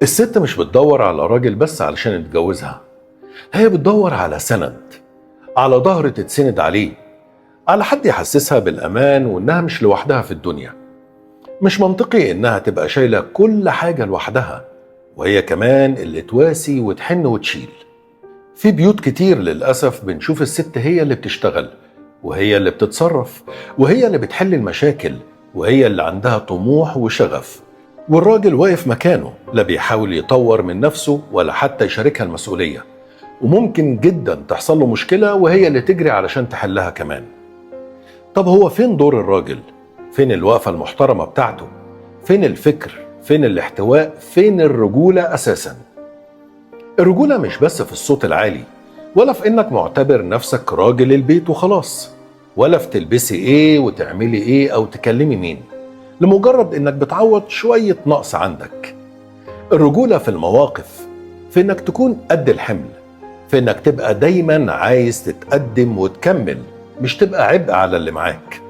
الست مش بتدور على راجل بس علشان تتجوزها، هي بتدور على سند، على ظهر تتسند عليه، على حد يحسسها بالأمان وإنها مش لوحدها في الدنيا. مش منطقي إنها تبقى شايلة كل حاجة لوحدها وهي كمان اللي تواسي وتحن وتشيل. في بيوت كتير للأسف بنشوف الست هي اللي بتشتغل وهي اللي بتتصرف وهي اللي بتحل المشاكل وهي اللي عندها طموح وشغف، والراجل واقف مكانه لا بيحاول يطور من نفسه ولا حتى يشاركها المسؤولية، وممكن جدا تحصل له مشكلة وهي اللي تجري علشان تحلها كمان. طب هو فين دور الراجل؟ فين الوقفة المحترمة بتاعته؟ فين الفكر؟ فين الاحتواء؟ فين الرجولة أساسا؟ الرجولة مش بس في الصوت العالي، ولا في إنك معتبر نفسك راجل البيت وخلاص، ولا في تلبسي إيه وتعملي إيه أو تكلمي مين لمجرد إنك بتعوض شوية نقص عندك. الرجولة في المواقف، في إنك تكون قد الحمل، في إنك تبقى دايما عايز تتقدم وتكمل، مش تبقى عبء على اللي معاك.